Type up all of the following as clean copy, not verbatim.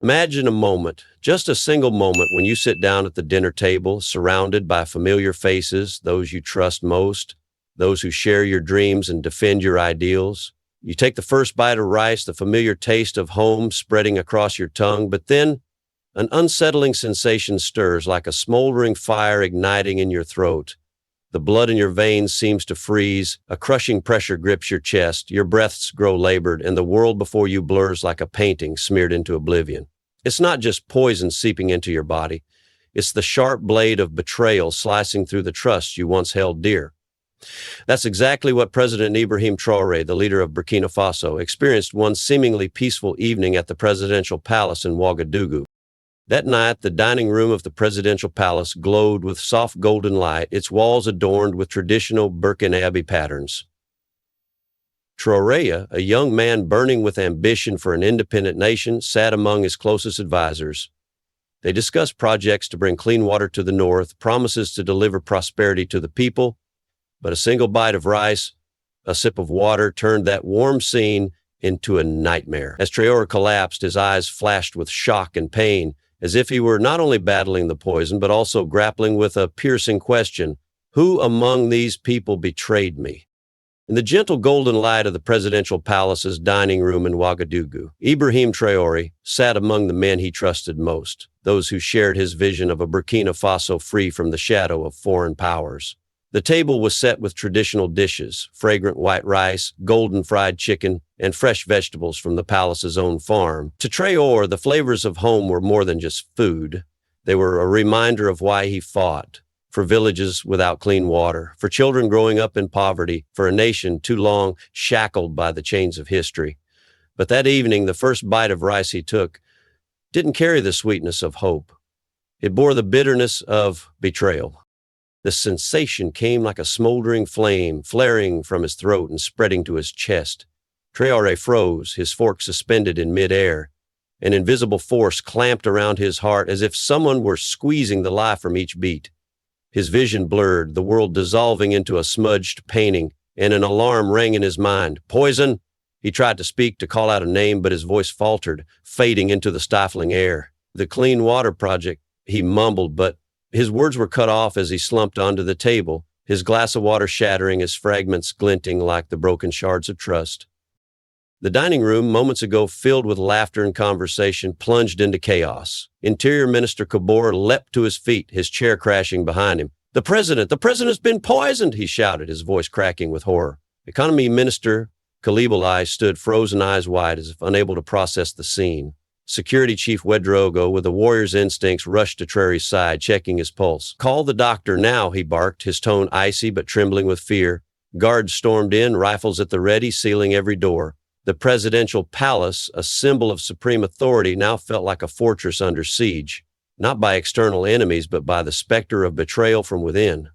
Imagine a moment, just a single moment, when you sit down at the dinner table, surrounded by familiar faces, those you trust most, those who share your dreams and defend your ideals. You take the first bite of rice, the familiar taste of home spreading across your tongue, but then an unsettling sensation stirs like a smoldering fire igniting in your throat. The blood in your veins seems to freeze, a crushing pressure grips your chest, your breaths grow labored, and the world before you blurs like a painting smeared into oblivion. It's not just poison seeping into your body. It's the sharp blade of betrayal slicing through the trust you once held dear. That's exactly what President Ibrahim Traoré, the leader of Burkina Faso, experienced one seemingly peaceful evening at the presidential palace in Ouagadougou. That night, the dining room of the presidential palace glowed with soft golden light, its walls adorned with traditional Burkinabe patterns. Traoré, a young man burning with ambition for an independent nation, sat among his closest advisors. They discussed projects to bring clean water to the north, promises to deliver prosperity to the people, but a single bite of rice, a sip of water, turned that warm scene into a nightmare. As Traoré collapsed, his eyes flashed with shock and pain, as if he were not only battling the poison, but also grappling with a piercing question: who among these people betrayed me? In the gentle golden light of the presidential palace's dining room in Ouagadougou, Ibrahim Traoré sat among the men he trusted most, those who shared his vision of a Burkina Faso free from the shadow of foreign powers. The table was set with traditional dishes, fragrant white rice, golden fried chicken, and fresh vegetables from the palace's own farm. To Traoré, the flavors of home were more than just food. They were a reminder of why he fought: for villages without clean water, for children growing up in poverty, for a nation too long shackled by the chains of history. But that evening, the first bite of rice he took didn't carry the sweetness of hope. It bore the bitterness of betrayal. The sensation came like a smoldering flame, flaring from his throat and spreading to his chest. Traoré froze, his fork suspended in midair. An invisible force clamped around his heart as if someone were squeezing the life from each beat. His vision blurred, the world dissolving into a smudged painting, and an alarm rang in his mind. Poison! He tried to speak, to call out a name, but his voice faltered, fading into the stifling air. The Clean Water Project, he mumbled, but his words were cut off as he slumped onto the table, his glass of water shattering, his fragments glinting like the broken shards of trust. The dining room, moments ago filled with laughter and conversation, plunged into chaos. Interior Minister Kabore leapt to his feet, his chair crashing behind him. The president's been poisoned!" he shouted, his voice cracking with horror. Economy Minister Kalibalai stood frozen, eyes wide, as if unable to process the scene. Security Chief Wedrogo, with a warrior's instincts, rushed to Traoré's side, checking his pulse. "Call the doctor now," he barked, his tone icy but trembling with fear. Guards stormed in, rifles at the ready, sealing every door. The presidential palace, a symbol of supreme authority, now felt like a fortress under siege, not by external enemies, but by the specter of betrayal from within.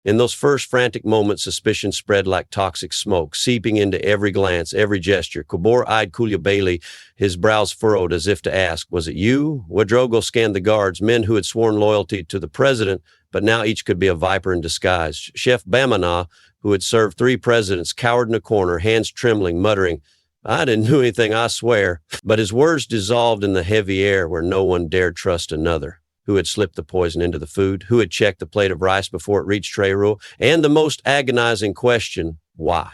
In those first frantic moments, suspicion spread like toxic smoke, seeping into every glance, every gesture. Kabore eyed Koulibaly, his brows furrowed as if to ask, "Was it you?" Ouedraogo scanned the guards, men who had sworn loyalty to the president, but now each could be a viper in disguise. Chef Bamana, who had served 3 presidents, cowered in a corner, hands trembling, muttering, "I didn't do anything, I swear." But his words dissolved in the heavy air where no one dared trust another. Who had slipped the poison into the food? Who had checked the plate of rice before it reached Traoré? And the most agonizing question, why?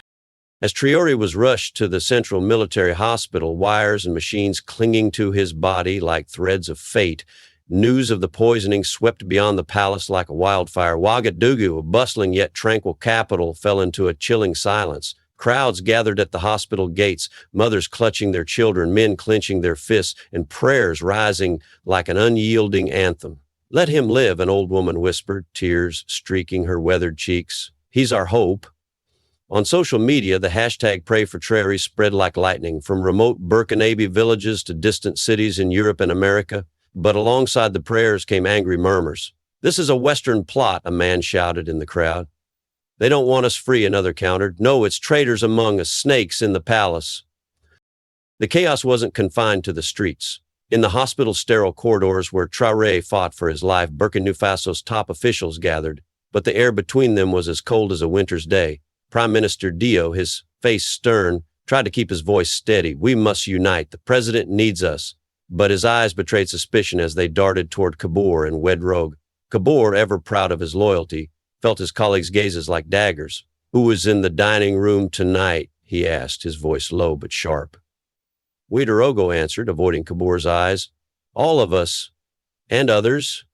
As Traoré was rushed to the Central Military Hospital, wires and machines clinging to his body like threads of fate, news of the poisoning swept beyond the palace like a wildfire. Ouagadougou, a bustling yet tranquil capital, fell into a chilling silence. Crowds gathered at the hospital gates, mothers clutching their children, men clenching their fists, and prayers rising like an unyielding anthem. "Let him live," an old woman whispered, tears streaking her weathered cheeks. "He's our hope." On social media, the hashtag Pray for Traoré spread like lightning, from remote Burkinabe villages to distant cities in Europe and America. But alongside the prayers came angry murmurs. "This is a Western plot," a man shouted in the crowd. "They don't want us free," another countered. "No, it's traitors among us, snakes in the palace." The chaos wasn't confined to the streets. In the hospital's sterile corridors where Traoré fought for his life, Burkina Faso's top officials gathered, but the air between them was as cold as a winter's day. Prime Minister Dio, his face stern, tried to keep his voice steady. "We must unite. The president needs us." but his eyes betrayed suspicion as they darted toward Kabor and Wedrogue. Kabor, ever proud of his loyalty, felt his colleagues' gazes like daggers. "Who was in the dining room tonight?" he asked, his voice low but sharp. Wedrogue answered, avoiding Kabor's eyes. "All of us, and others."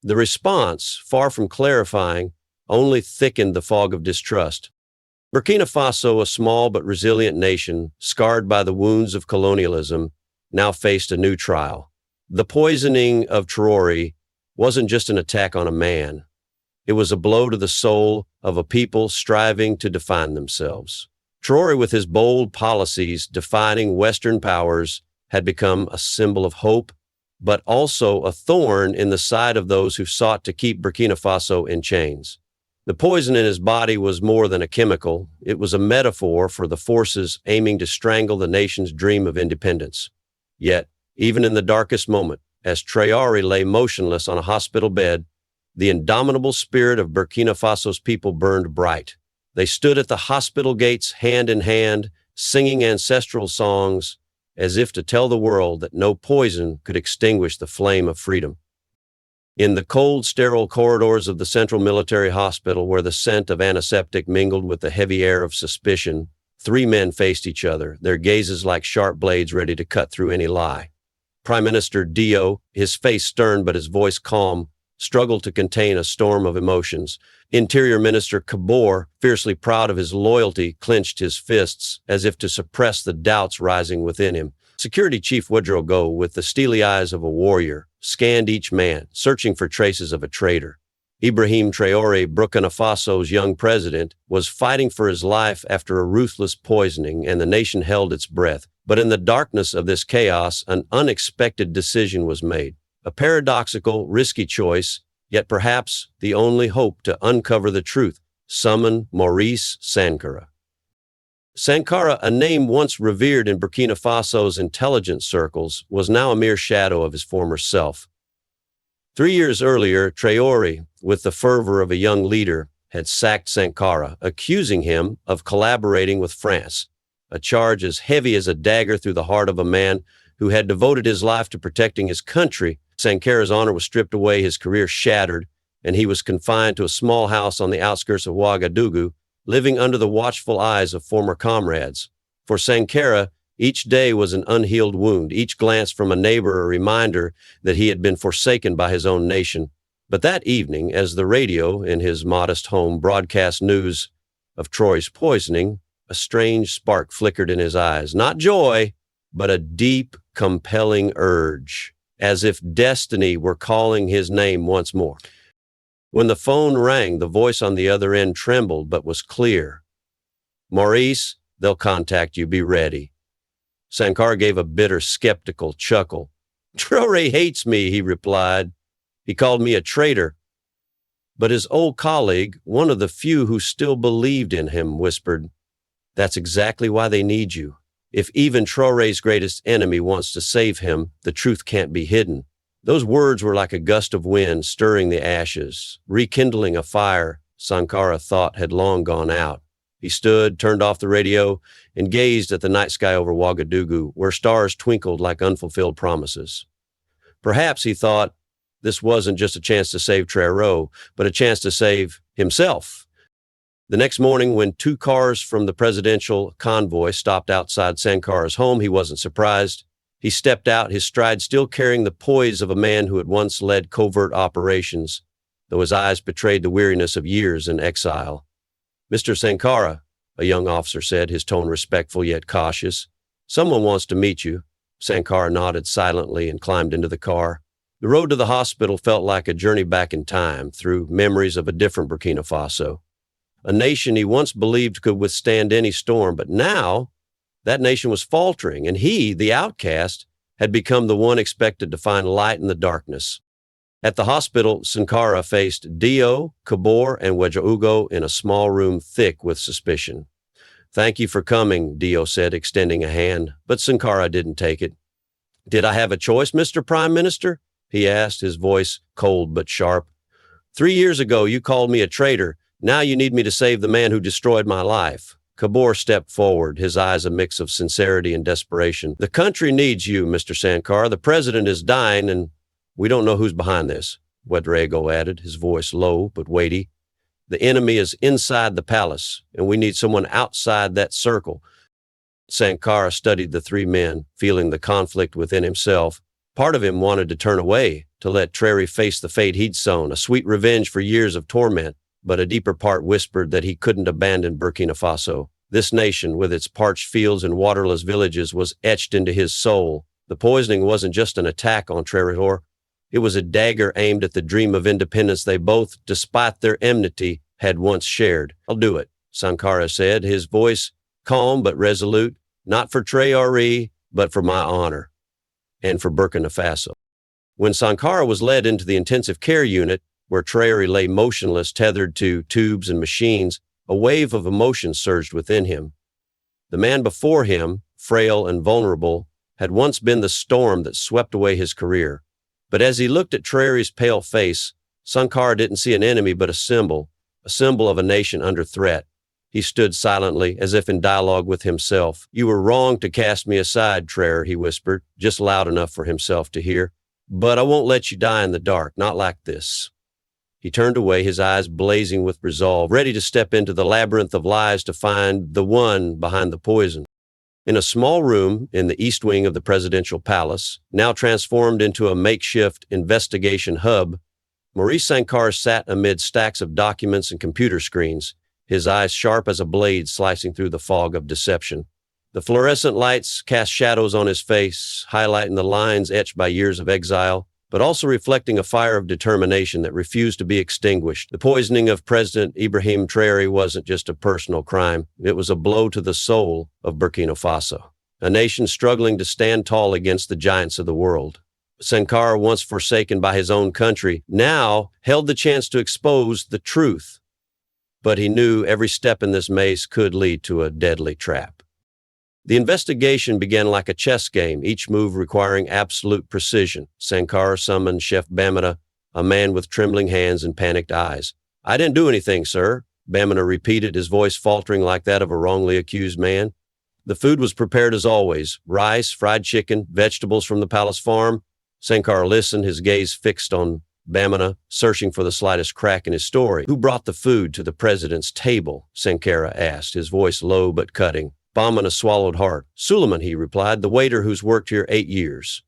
The response, far from clarifying, only thickened the fog of distrust. Burkina Faso, a small but resilient nation, scarred by the wounds of colonialism, now faced a new trial. The poisoning of Traoré wasn't just an attack on a man. It was a blow to the soul of a people striving to define themselves. Traoré, with his bold policies defining Western powers, had become a symbol of hope, but also a thorn in the side of those who sought to keep Burkina Faso in chains. The poison in his body was more than a chemical. It was a metaphor for the forces aiming to strangle the nation's dream of independence. Yet, even in the darkest moment, as Traoré lay motionless on a hospital bed, the indomitable spirit of Burkina Faso's people burned bright. They stood at the hospital gates hand in hand, singing ancestral songs, as if to tell the world that no poison could extinguish the flame of freedom. In the cold, sterile corridors of the Central Military Hospital, where the scent of antiseptic mingled with the heavy air of suspicion, three men faced each other, their gazes like sharp blades ready to cut through any lie. Prime Minister Dio, his face stern but his voice calm, struggled to contain a storm of emotions. Interior Minister Kabor, fiercely proud of his loyalty, clenched his fists as if to suppress the doubts rising within him. Security Chief Wedrogue, with the steely eyes of a warrior, scanned each man, searching for traces of a traitor. Ibrahim Traoré, Burkina Faso's young president, was fighting for his life after a ruthless poisoning, and the nation held its breath. But in the darkness of this chaos, an unexpected decision was made. A paradoxical, risky choice, yet perhaps the only hope to uncover the truth: summon Maurice Sankara. Sankara, a name once revered in Burkina Faso's intelligence circles, was now a mere shadow of his former self. 3 years earlier, Traoré, with the fervor of a young leader, had sacked Sankara, accusing him of collaborating with France, a charge as heavy as a dagger through the heart of a man who had devoted his life to protecting his country. Sankara's honor was stripped away, his career shattered, and he was confined to a small house on the outskirts of Ouagadougou, living under the watchful eyes of former comrades. For Sankara, each day was an unhealed wound, each glance from a neighbor a reminder that he had been forsaken by his own nation. But that evening, as the radio in his modest home broadcast news of Troy's poisoning, a strange spark flickered in his eyes. Not joy, but a deep, compelling urge, as if destiny were calling his name once more. When the phone rang, the voice on the other end trembled but was clear. "Maurice, they'll contact you. Be ready." Sankara gave a bitter, skeptical chuckle. "Traoré hates me," he replied. "He called me a traitor." But his old colleague, one of the few who still believed in him, whispered, "That's exactly why they need you. If even Traoré's greatest enemy wants to save him, the truth can't be hidden." Those words were like a gust of wind stirring the ashes, rekindling a fire Sankara thought had long gone out. He stood, turned off the radio, and gazed at the night sky over Ouagadougou, where stars twinkled like unfulfilled promises. Perhaps, he thought, this wasn't just a chance to save Traoré, but a chance to save himself. The next morning, when 2 cars from the presidential convoy stopped outside Sankara's home, he wasn't surprised. He stepped out, his stride still carrying the poise of a man who had once led covert operations, though his eyes betrayed the weariness of years in exile. "Mr. Sankara," a young officer said, his tone respectful yet cautious. "Someone wants to meet you." Sankara nodded silently and climbed into the car. The road to the hospital felt like a journey back in time, through memories of a different Burkina Faso. A nation he once believed could withstand any storm, but now that nation was faltering, and he, the outcast, had become the one expected to find light in the darkness. At the hospital, Sankara faced Dio, Kabor, and Wedrogue in a small room thick with suspicion. "Thank you for coming," Dio said, extending a hand, but Sankara didn't take it. "Did I have a choice, Mr. Prime Minister?" he asked, his voice cold but sharp. 3 years ago, you called me a traitor. Now you need me to save the man who destroyed my life." Kabor stepped forward, his eyes a mix of sincerity and desperation. "The country needs you, Mr. Sankara. The president is dying, and we don't know who's behind this," Ouedraogo added, his voice low but weighty. "The enemy is inside the palace, and we need someone outside that circle." Sankara studied the three men, feeling the conflict within himself. Part of him wanted to turn away, to let Traoré face the fate he'd sown, a sweet revenge for years of torment, but a deeper part whispered that he couldn't abandon Burkina Faso. This nation, with its parched fields and waterless villages, was etched into his soul. The poisoning wasn't just an attack on Traoré. It was a dagger aimed at the dream of independence they both, despite their enmity, had once shared. "I'll do it," Sankara said, his voice calm but resolute. "Not for Traoré, but for my honor, and for Burkina Faso." When Sankara was led into the intensive care unit, where Traoré lay motionless, tethered to tubes and machines, a wave of emotion surged within him. The man before him, frail and vulnerable, had once been the storm that swept away his career. But as he looked at Traoré's pale face, Sankara didn't see an enemy but a symbol of a nation under threat. He stood silently, as if in dialogue with himself. "You were wrong to cast me aside, Traoré," he whispered, just loud enough for himself to hear. "But I won't let you die in the dark, not like this." He turned away, his eyes blazing with resolve, ready to step into the labyrinth of lies to find the one behind the poison. In a small room in the east wing of the presidential palace, now transformed into a makeshift investigation hub, Maurice Sankara sat amid stacks of documents and computer screens, his eyes sharp as a blade slicing through the fog of deception. The fluorescent lights cast shadows on his face, highlighting the lines etched by years of exile, but also reflecting a fire of determination that refused to be extinguished. The poisoning of President Ibrahim Traoré wasn't just a personal crime. It was a blow to the soul of Burkina Faso, a nation struggling to stand tall against the giants of the world. Sankara, once forsaken by his own country, now held the chance to expose the truth. But he knew every step in this maze could lead to a deadly trap. The investigation began like a chess game, each move requiring absolute precision. Sankara summoned Chef Bamana, a man with trembling hands and panicked eyes. "I didn't do anything, sir," Bamana repeated, his voice faltering like that of a wrongly accused man. "The food was prepared as always: rice, fried chicken, vegetables from the palace farm." Sankara listened, his gaze fixed on Bamana, searching for the slightest crack in his story. "Who brought the food to the president's table?" Sankara asked, his voice low but cutting. Bamana swallowed hard. "Suleiman," he replied, "the waiter who's worked here 8 years.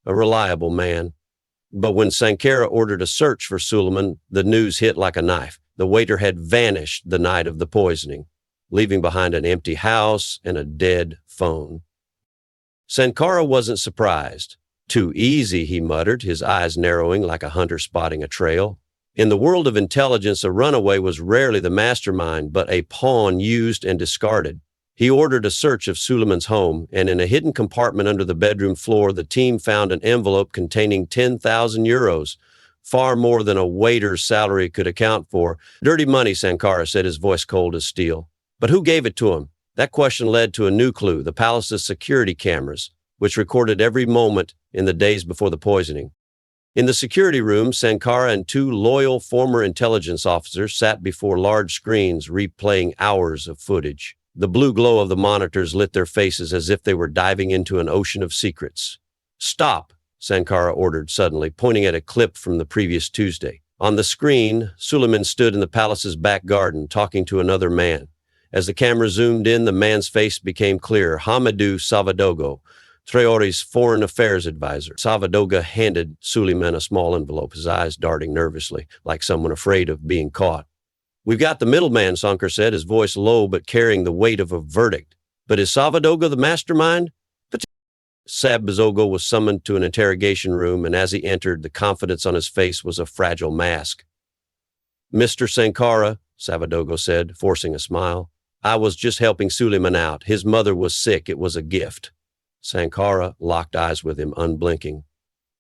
A reliable man." But when Sankara ordered a search for Suleiman, the news hit like a knife. The waiter had vanished the night of the poisoning, leaving behind an empty house and a dead phone. Sankara wasn't surprised. "Too easy," he muttered, his eyes narrowing like a hunter spotting a trail. In the world of intelligence, a runaway was rarely the mastermind, but a pawn used and discarded. He ordered a search of Suleiman's home, and in a hidden compartment under the bedroom floor, the team found an envelope containing 10,000 euros, far more than a waiter's salary could account for. "Dirty money," Sankara said, his voice cold as steel. "But who gave it to him?" That question led to a new clue: the palace's security cameras, which recorded every moment in the days before the poisoning. In the security room, Sankara and 2 loyal former intelligence officers sat before large screens, replaying hours of footage. The blue glow of the monitors lit their faces as if they were diving into an ocean of secrets. "Stop," Sankara ordered suddenly, pointing at a clip from the previous Tuesday. On the screen, Suleiman stood in the palace's back garden, talking to another man. As the camera zoomed in, the man's face became clearer: Hamidou Savadogo, Traoré's foreign affairs advisor. Savadogo handed Suleiman a small envelope, his eyes darting nervously, like someone afraid of being caught. "We've got the middleman," Sankara said, his voice low but carrying the weight of a verdict. "But is Savadogo the mastermind?" Savadogo was summoned to an interrogation room, and as he entered, the confidence on his face was a fragile mask. "Mr. Sankara," Savadogo said, forcing a smile, "I was just helping Suleiman out. His mother was sick. It was a gift." Sankara locked eyes with him, unblinking.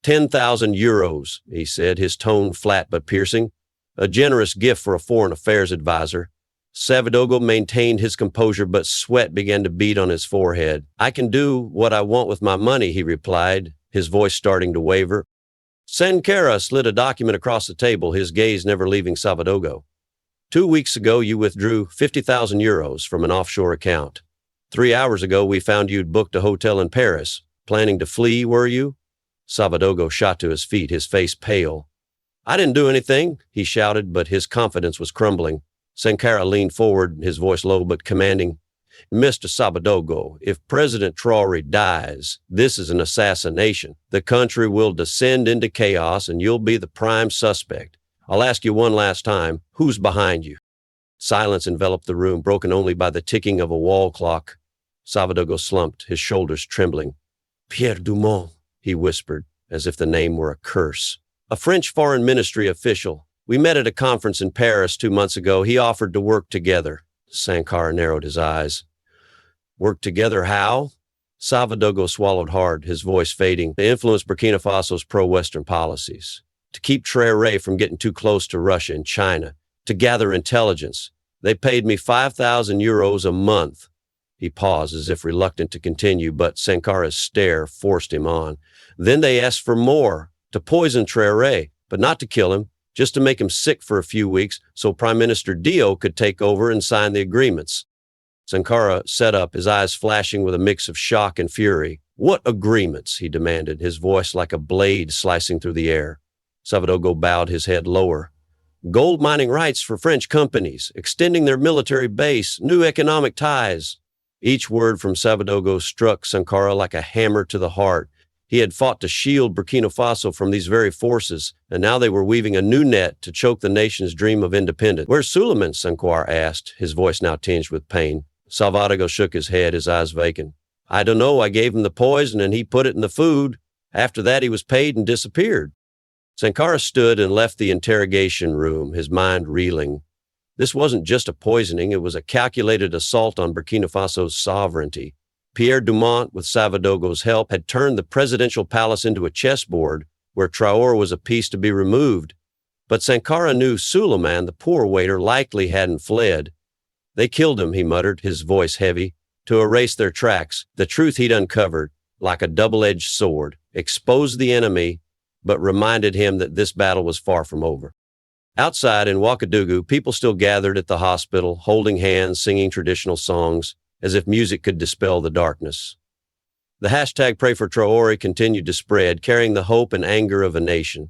10,000 euros, he said, his tone flat but piercing. "A generous gift for a foreign affairs advisor." Savadogo maintained his composure, but sweat began to bead on his forehead. "I can do what I want with my money," he replied, his voice starting to waver. Sankara slid a document across the table, his gaze never leaving Savadogo. 2 weeks ago, you withdrew 50,000 euros from an offshore account. 3 hours ago, we found you'd booked a hotel in Paris. Planning to flee, were you? Savadogo shot to his feet, his face pale. I didn't do anything, he shouted, but his confidence was crumbling. Sankara leaned forward, his voice low but commanding. Mr. Savadogo, if President Traoré dies, this is an assassination. The country will descend into chaos and you'll be the prime suspect. I'll ask you one last time, who's behind you? Silence enveloped the room, broken only by the ticking of a wall clock. Savadogo slumped, his shoulders trembling. Pierre Dumont, he whispered, as if the name were a curse. A French foreign ministry official. We met at a conference in Paris 2 months ago. He offered to work together. Sankara narrowed his eyes. Work together how? Savadogo swallowed hard, his voice fading, to influence Burkina Faso's pro-Western policies, to keep Traoré from getting too close to Russia and China, to gather intelligence. They paid me 5,000 euros a month. He paused as if reluctant to continue, but Sankara's stare forced him on. Then they asked for more, to poison Traoré, but not to kill him, just to make him sick for a few weeks so Prime Minister Dio could take over and sign the agreements. Sankara sat up, his eyes flashing with a mix of shock and fury. What agreements? He demanded, his voice like a blade slicing through the air. Savadogo bowed his head lower. Gold mining rights for French companies, extending their military base, new economic ties. Each word from Savadogo struck Sankara like a hammer to the heart. He had fought to shield Burkina Faso from these very forces, and now they were weaving a new net to choke the nation's dream of independence. Where's Suleiman? Sankara asked, his voice now tinged with pain. Savadogo shook his head, his eyes vacant. I don't know. I gave him the poison and he put it in the food. After that, he was paid and disappeared. Sankara stood and left the interrogation room, his mind reeling. This wasn't just a poisoning. It was a calculated assault on Burkina Faso's sovereignty. Pierre Dumont, with Savadogo's help, had turned the presidential palace into a chessboard where Traoré was a piece to be removed. But Sankara knew Suleiman, the poor waiter, likely hadn't fled. They killed him, he muttered, his voice heavy, to erase their tracks. The truth he'd uncovered, like a double-edged sword, exposed the enemy, but reminded him that this battle was far from over. Outside in Ouagadougou, people still gathered at the hospital, holding hands, singing traditional songs, as if music could dispel the darkness. The hashtag Pray for Traoré continued to spread, carrying the hope and anger of a nation.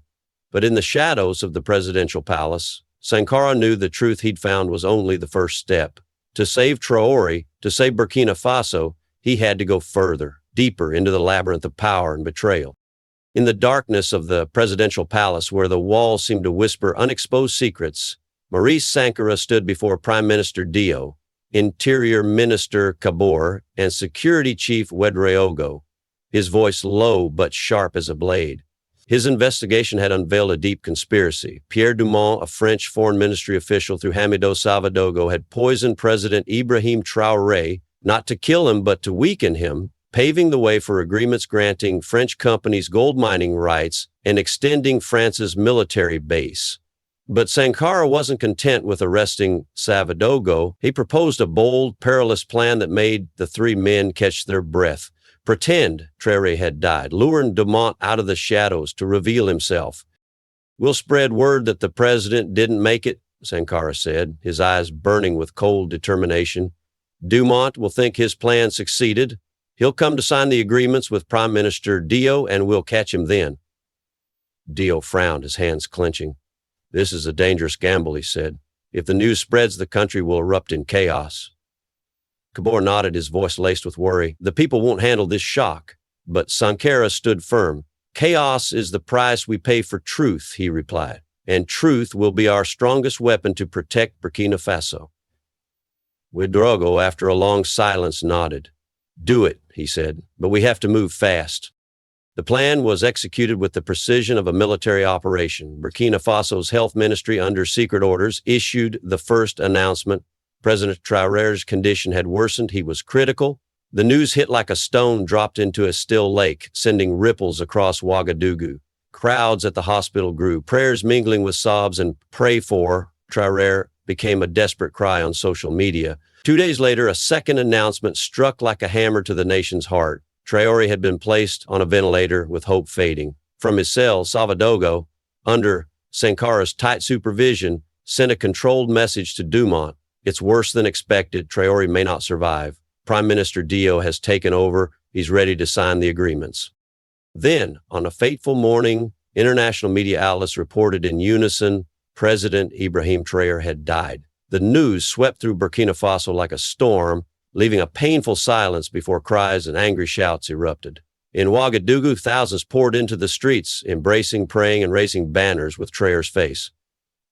But in the shadows of the presidential palace, Sankara knew the truth he'd found was only the first step. To save Traoré, to save Burkina Faso, he had to go further, deeper into the labyrinth of power and betrayal. In the darkness of the presidential palace, where the walls seemed to whisper unexposed secrets, Maurice Sankara stood before Prime Minister Dio, Interior Minister Kabor, and Security Chief Ouedraogo, his voice low but sharp as a blade. His investigation had unveiled a deep conspiracy. Pierre Dumont, a French foreign ministry official through Hamido Savadogo, had poisoned President Ibrahim Traoré, not to kill him but to weaken him, paving the way for agreements granting French companies gold mining rights and extending France's military base. But Sankara wasn't content with arresting Savadogo. He proposed a bold, perilous plan that made the three men catch their breath. Pretend Traoré had died, luring Dumont out of the shadows to reveal himself. We'll spread word that the president didn't make it, Sankara said, his eyes burning with cold determination. Dumont will think his plan succeeded. He'll come to sign the agreements with Prime Minister Dio, and we'll catch him then. Dio frowned, his hands clenching. This is a dangerous gamble, he said. If the news spreads, the country will erupt in chaos. Kabor nodded, his voice laced with worry. The people won't handle this shock. But Sankara stood firm. Chaos is the price we pay for truth, he replied, and truth will be our strongest weapon to protect Burkina Faso. Ouedraogo, after a long silence, nodded. Do it, he said, but we have to move fast. The plan was executed with the precision of a military operation. Burkina Faso's health ministry, under secret orders, issued the first announcement. President Traoré's condition had worsened. He was critical. The news hit like a stone dropped into a still lake, sending ripples across Ouagadougou. Crowds at the hospital grew, prayers mingling with sobs, and pray for Traoré became a desperate cry on social media. 2 days later, a second announcement struck like a hammer to the nation's heart. Traoré had been placed on a ventilator with hope fading. From his cell, Savadogo, under Sankara's tight supervision, sent a controlled message to Dumont. It's worse than expected. Traoré may not survive. Prime Minister Dio has taken over. He's ready to sign the agreements. Then, on a fateful morning, international media outlets reported in unison President Ibrahim Traoré had died. The news swept through Burkina Faso like a storm, leaving a painful silence before cries and angry shouts erupted. In Ouagadougou, thousands poured into the streets, embracing, praying, and raising banners with Traoré's face.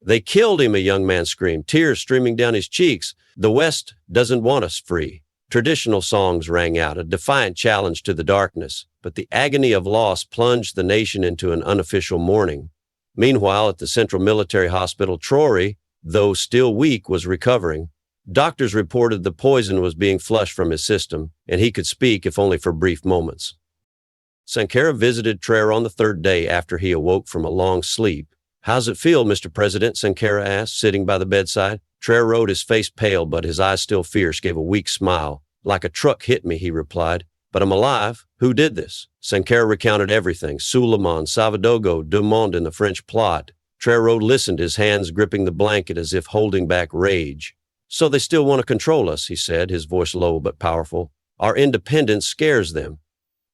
"They killed him," a young man screamed, tears streaming down his cheeks. "The West doesn't want us free." Traditional songs rang out, a defiant challenge to the darkness, but the agony of loss plunged the nation into an unofficial mourning. Meanwhile, at the Central Military Hospital, Traoré, though still weak, was recovering. Doctors reported the poison was being flushed from his system, and he could speak, if only for brief moments. Sankara visited Traoré on the third day after he awoke from a long sleep. "How's it feel, Mr. President?" Sankara asked, sitting by the bedside. Traoré, his face pale but his eyes still fierce, gave a weak smile. "Like a truck hit me," he replied. "But I'm alive. Who did this?" Sankara recounted everything: Suleiman, Savadogo, Dumont, and the French plot. Traoré listened, his hands gripping the blanket as if holding back rage. "So they still want to control us," he said, his voice low but powerful. "Our independence scares them."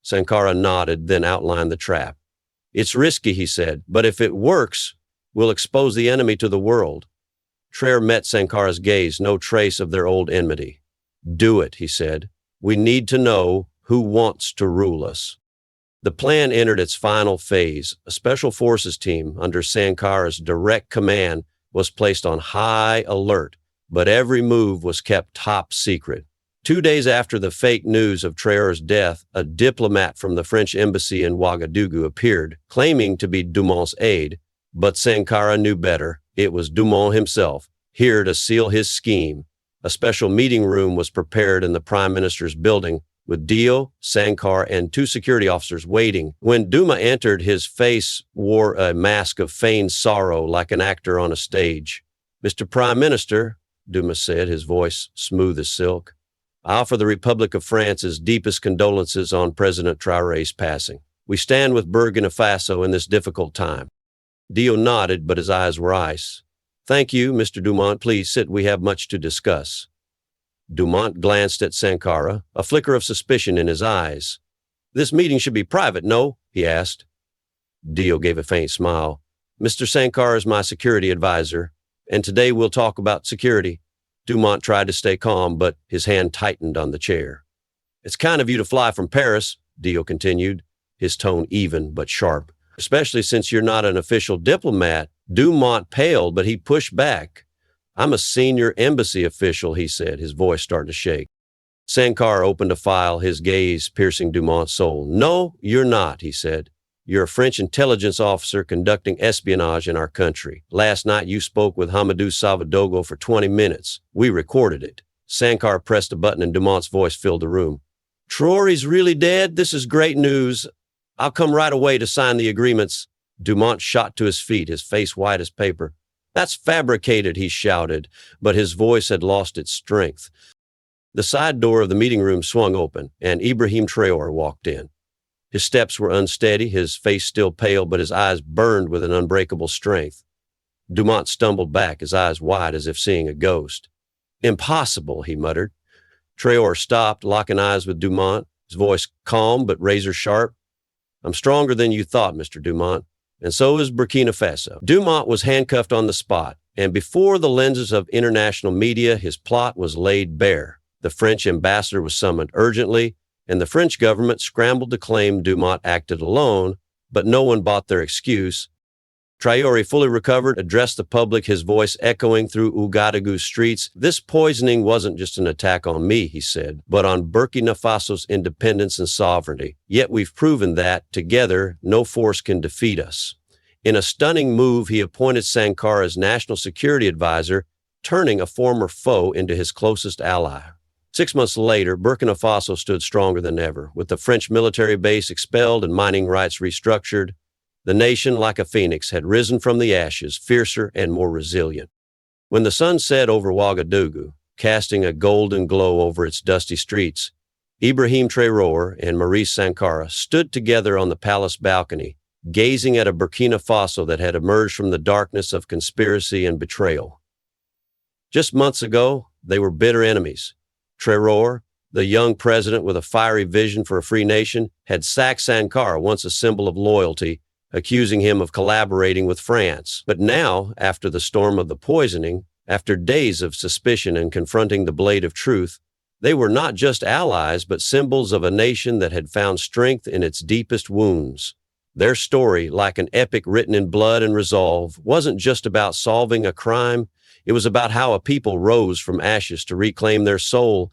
Sankara nodded, then outlined the trap. "It's risky," he said, "but if it works, we'll expose the enemy to the world." Traoré met Sankara's gaze, no trace of their old enmity. "Do it," he said. "We need to know who wants to rule us." The plan entered its final phase. A special forces team under Sankara's direct command was placed on high alert, but every move was kept top secret. 2 days after the fake news of Traoré's death, a diplomat from the French embassy in Ouagadougou appeared, claiming to be Dumont's aide, but Sankara knew better. It was Dumont himself, here to seal his scheme. A special meeting room was prepared in the Prime Minister's building, with Dio, Sankara, and 2 security officers waiting. When Duma entered, his face wore a mask of feigned sorrow like an actor on a stage. "Mr. Prime Minister," Duma said, his voice smooth as silk, "I offer the Republic of France's deepest condolences on President Traoré's passing. We stand with Burkina Faso in this difficult time." Dio nodded, but his eyes were ice. "Thank you, Mr. Dumont. Please sit. We have much to discuss." Dumont glanced at Sankara, a flicker of suspicion in his eyes. "This meeting should be private, no?" he asked. Dio gave a faint smile. "Mr. Sankara is my security advisor, and today we'll talk about security." Dumont tried to stay calm, but his hand tightened on the chair. "It's kind of you to fly from Paris," Dio continued, his tone even but sharp, "especially since you're not an official diplomat." Dumont paled, but he pushed back. "I'm a senior embassy official," he said, his voice starting to shake. Sankara opened a file, his gaze piercing Dumont's soul. "No, you're not," he said. "You're a French intelligence officer conducting espionage in our country. Last night you spoke with Hamadou Savadogo for 20 minutes. We recorded it." Sankara pressed a button and Dumont's voice filled the room. "Traoré's really dead? This is great news. I'll come right away to sign the agreements." Dumont shot to his feet, his face white as paper. "That's fabricated," he shouted, but his voice had lost its strength. The side door of the meeting room swung open, and Ibrahim Traoré walked in. His steps were unsteady, his face still pale, but his eyes burned with an unbreakable strength. Dumont stumbled back, his eyes wide as if seeing a ghost. "Impossible," he muttered. Traoré stopped, locking eyes with Dumont, his voice calm but razor-sharp. "I'm stronger than you thought, Mr. Dumont, and so is Burkina Faso." Dumont was handcuffed on the spot, and before the lenses of international media, his plot was laid bare. The French ambassador was summoned urgently, and the French government scrambled to claim Dumont acted alone, but no one bought their excuse. Traoré, fully recovered, addressed the public, his voice echoing through Ouagadougou's streets. "This poisoning wasn't just an attack on me," he said, "but on Burkina Faso's independence and sovereignty. Yet we've proven that, together, no force can defeat us." In a stunning move, he appointed Sankara as national security advisor, turning a former foe into his closest ally. 6 months later, Burkina Faso stood stronger than ever. With the French military base expelled and mining rights restructured, the nation, like a phoenix, had risen from the ashes, fiercer and more resilient. When the sun set over Ouagadougou, casting a golden glow over its dusty streets, Ibrahim Traoré and Maurice Sankara stood together on the palace balcony, gazing at a Burkina Faso that had emerged from the darkness of conspiracy and betrayal. Just months ago, they were bitter enemies. Traoré, the young president with a fiery vision for a free nation, had sacked Sankara, once a symbol of loyalty, accusing him of collaborating with France. But now, after the storm of the poisoning, after days of suspicion and confronting the blade of truth, they were not just allies, but symbols of a nation that had found strength in its deepest wounds. Their story, like an epic written in blood and resolve, wasn't just about solving a crime. It was about how a people rose from ashes to reclaim their soul.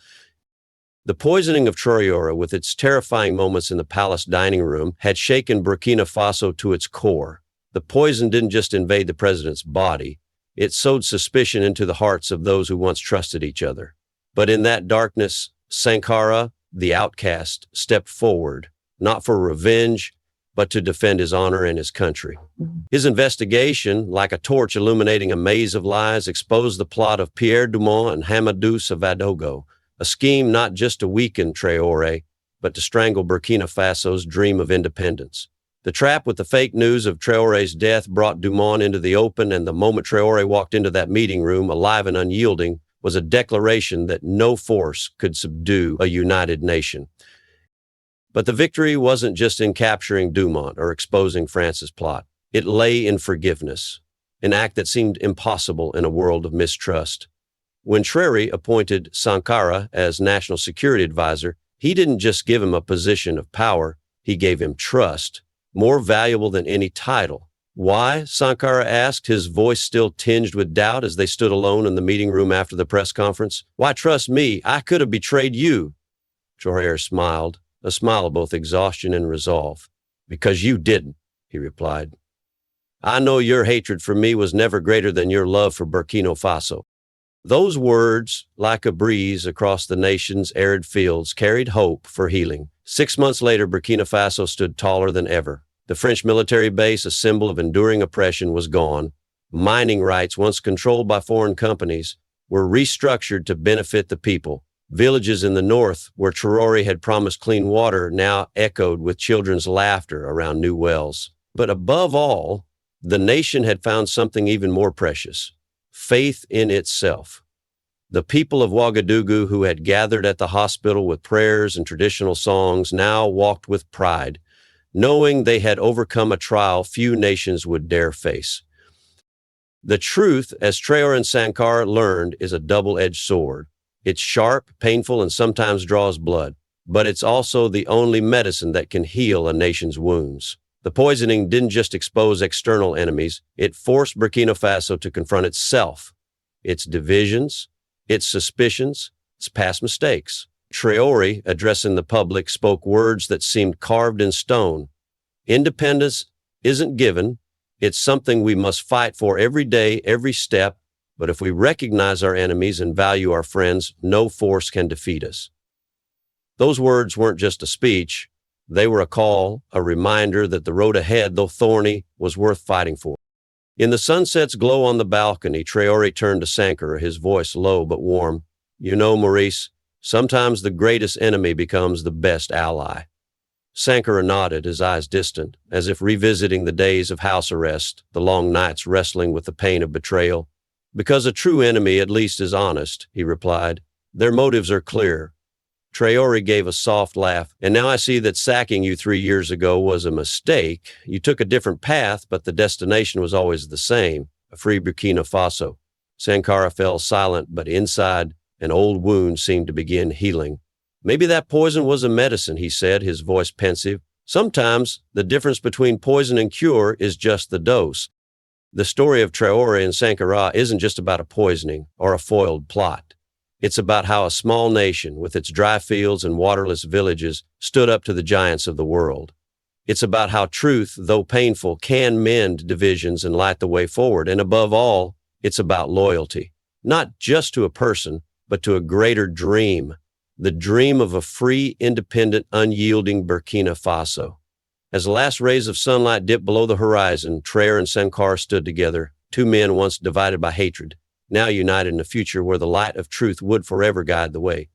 The poisoning of Traoré, with its terrifying moments in the palace dining room, had shaken Burkina Faso to its core. The poison didn't just invade the president's body. It sowed suspicion into the hearts of those who once trusted each other. But in that darkness, Sankara, the outcast, stepped forward, not for revenge, but to defend his honor and his country. His investigation, like a torch illuminating a maze of lies, exposed the plot of Pierre Dumont and Hamadou Savadogo, a scheme not just to weaken Traoré, but to strangle Burkina Faso's dream of independence. The trap with the fake news of Traoré's death brought Dumont into the open, and the moment Traoré walked into that meeting room, alive and unyielding, was a declaration that no force could subdue a united nation. But the victory wasn't just in capturing Dumont or exposing France's plot. It lay in forgiveness, an act that seemed impossible in a world of mistrust. When Traoré appointed Sankara as National Security Advisor, he didn't just give him a position of power, he gave him trust, more valuable than any title. Why? Sankara asked, his voice still tinged with doubt as they stood alone in the meeting room after the press conference. Why trust me? I could have betrayed you. Traoré smiled, a smile of both exhaustion and resolve. Because you didn't, he replied. I know your hatred for me was never greater than your love for Burkina Faso. Those words, like a breeze across the nation's arid fields, carried hope for healing. 6 months later, Burkina Faso stood taller than ever. The French military base, a symbol of enduring oppression, was gone. Mining rights, once controlled by foreign companies, were restructured to benefit the people. Villages in the north, where Traoré had promised clean water, now echoed with children's laughter around new wells. But above all, the nation had found something even more precious: faith in itself. The people of Ouagadougou, who had gathered at the hospital with prayers and traditional songs, now walked with pride, knowing they had overcome a trial few nations would dare face. The truth, as Traoré and Sankara learned, is a double-edged sword. It's sharp, painful, and sometimes draws blood, but it's also the only medicine that can heal a nation's wounds. The poisoning didn't just expose external enemies, it forced Burkina Faso to confront itself, its divisions, its suspicions, its past mistakes. Traoré, addressing the public, spoke words that seemed carved in stone. Independence isn't given, it's something we must fight for every day, every step, but if we recognize our enemies and value our friends, no force can defeat us. Those words weren't just a speech, they were a call, a reminder that the road ahead, though thorny, was worth fighting for. In the sunset's glow on the balcony, Traoré turned to Sankara, his voice low but warm. You know, Maurice, sometimes the greatest enemy becomes the best ally. Sankara nodded, his eyes distant, as if revisiting the days of house arrest, the long nights wrestling with the pain of betrayal. Because a true enemy at least is honest, he replied. Their motives are clear. Traoré gave a soft laugh. And now I see that sacking you 3 years ago was a mistake. You took a different path, but the destination was always the same, a free Burkina Faso. Sankara fell silent, but inside, an old wound seemed to begin healing. Maybe that poison was a medicine, he said, his voice pensive. Sometimes the difference between poison and cure is just the dose. The story of Traoré and Sankara isn't just about a poisoning or a foiled plot. It's about how a small nation, with its dry fields and waterless villages, stood up to the giants of the world. It's about how truth, though painful, can mend divisions and light the way forward. And above all, it's about loyalty, not just to a person, but to a greater dream, the dream of a free, independent, unyielding Burkina Faso. As the last rays of sunlight dipped below the horizon, Traoré and Sankara stood together, two men once divided by hatred, now united in a future where the light of truth would forever guide the way.